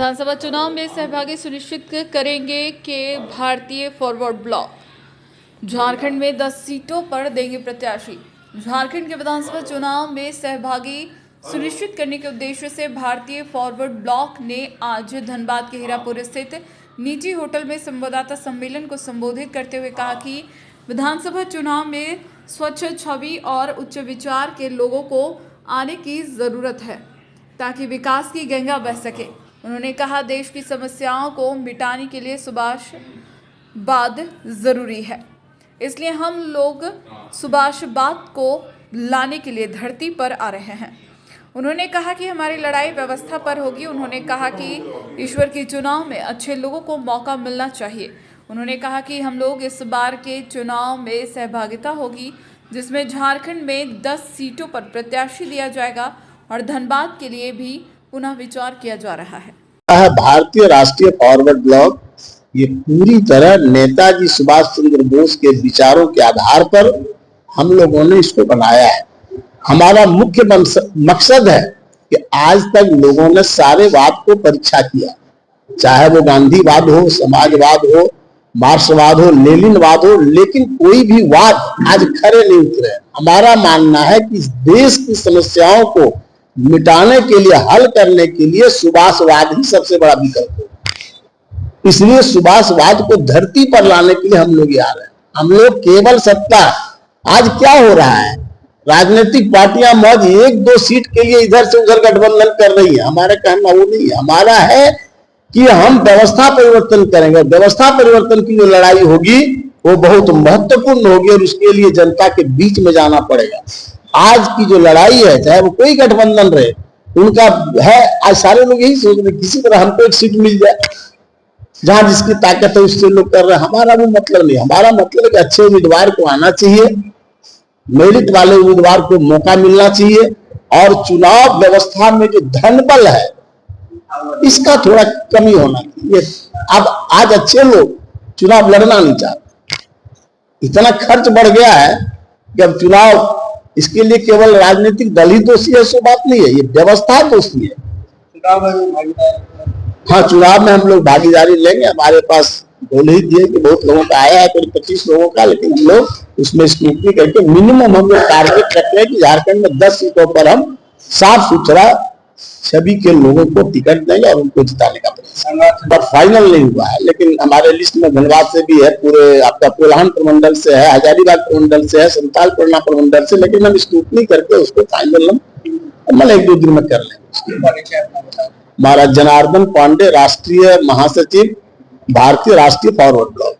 विधानसभा चुनाव में सहभागी सुनिश्चित करेंगे कि भारतीय फॉरवर्ड ब्लॉक झारखंड में 10 सीटों पर देंगे प्रत्याशी। झारखंड के विधानसभा चुनाव में सहभागी सुनिश्चित करने के उद्देश्य से भारतीय फॉरवर्ड ब्लॉक ने आज धनबाद के हीरापुर स्थित निजी होटल में संवाददाता सम्मेलन को संबोधित करते हुए कहा कि विधानसभा चुनाव में स्वच्छ छवि और उच्च विचार के लोगों को आने की जरूरत है ताकि विकास की गंगा बह सके। उन्होंने कहा देश की समस्याओं को मिटाने के लिए सुभाषवाद जरूरी है, इसलिए हम लोग सुभाषवाद को लाने के लिए धरती पर आ रहे हैं। उन्होंने कहा कि हमारी लड़ाई व्यवस्था पर होगी। उन्होंने कहा कि ईश्वर के चुनाव में अच्छे लोगों को मौका मिलना चाहिए। उन्होंने कहा कि हम लोग इस बार के चुनाव में सहभागिता होगी जिसमें झारखंड में 10 सीटों पर प्रत्याशी दिया जाएगा और धनबाद के लिए भी पुनः विचार किया जा रहा है। भारतीय राष्ट्रीय फॉरवर्ड ब्लॉक ये पूरी तरह नेताजी सुभाष चंद्र बोस के विचारों के आधार पर हम लोगों ने इसको बनाया है। हमारा मुख्य मकसद है कि आज तक लोगों ने सारे वाद को परीक्षा किया, चाहे वो गांधीवाद हो, समाजवाद हो, मार्क्सवाद हो, लेनिनवाद हो, लेकिन कोई भी वाद आज खरे नहीं उतरे। हमारा मानना है कि देश की समस्याओं को मिटाने के लिए, हल करने के लिए सुभाषवाद ही सबसे बड़ा विकल्प है। इसलिए सुभाषवाद को धरती पर लाने के लिए हम लोग आ रहे हैं। हम लोग केवल सत्ता, आज क्या हो रहा है, राजनीतिक पार्टियां मौज 1-2 सीट के लिए इधर से उधर गठबंधन कर रही है। हमारा कहना वो नहीं है। हमारा है कि हम व्यवस्था परिवर्तन करेंगे। व्यवस्था परिवर्तन की जो लड़ाई होगी वो बहुत महत्वपूर्ण होगी और उसके लिए जनता के बीच में जाना पड़ेगा। आज की जो लड़ाई है, चाहे वो कोई गठबंधन रहे, उनका है आज सारे लोग यही सोच रहे किसी तरह हमको एक सीट मिल जाए, जहां जिसकी ताकत है उससे लोग कर रहे हैं। हमारा वो मतलब नहीं। हमारा मतलब है कि अच्छे उम्मीदवार को आना चाहिए, मेरिट वाले उम्मीदवार को मौका मिलना चाहिए और चुनाव व्यवस्था में जो धनबल है इसका थोड़ा कमी होना चाहिए। अब आज अच्छे लोग चुनाव लड़ना नहीं चाहते, इतना खर्च बढ़ गया है कि अब चुनाव, इसके लिए केवल राजनीतिक दल ही दोषी है, सो बात नहीं है, ये व्यवस्था दोषी है। हाँ, चुनाव में हम लोग भागीदारी लेंगे। हमारे पास बोल ही दिए कि बहुत लोगों का आया है, करीब 25 लोगों का, लेकिन हम लोग उसमें स्क्रूटनी करके मिनिमम हम लोग टारगेट रखते हैं कि झारखंड में 10 सीटों पर हम साफ सुथरा सभी के लोगों को टिकट देंगे और उनको जिताने का प्रयास। पर फाइनल नहीं हुआ है, लेकिन हमारे लिस्ट में धनबाद से भी है, पूरे आपका कोल्हान प्रमंडल से है, हजारीबाग प्रमंडल से है, संताल परना प्रमंडल से, लेकिन हम स्क्रूटनी करके उसको फाइनल हम 1-2 दिन में कर लेंगे। हमारा जनार्दन पांडे, राष्ट्रीय महासचिव, भारतीय राष्ट्रीय फॉरवर्ड ब्लॉक।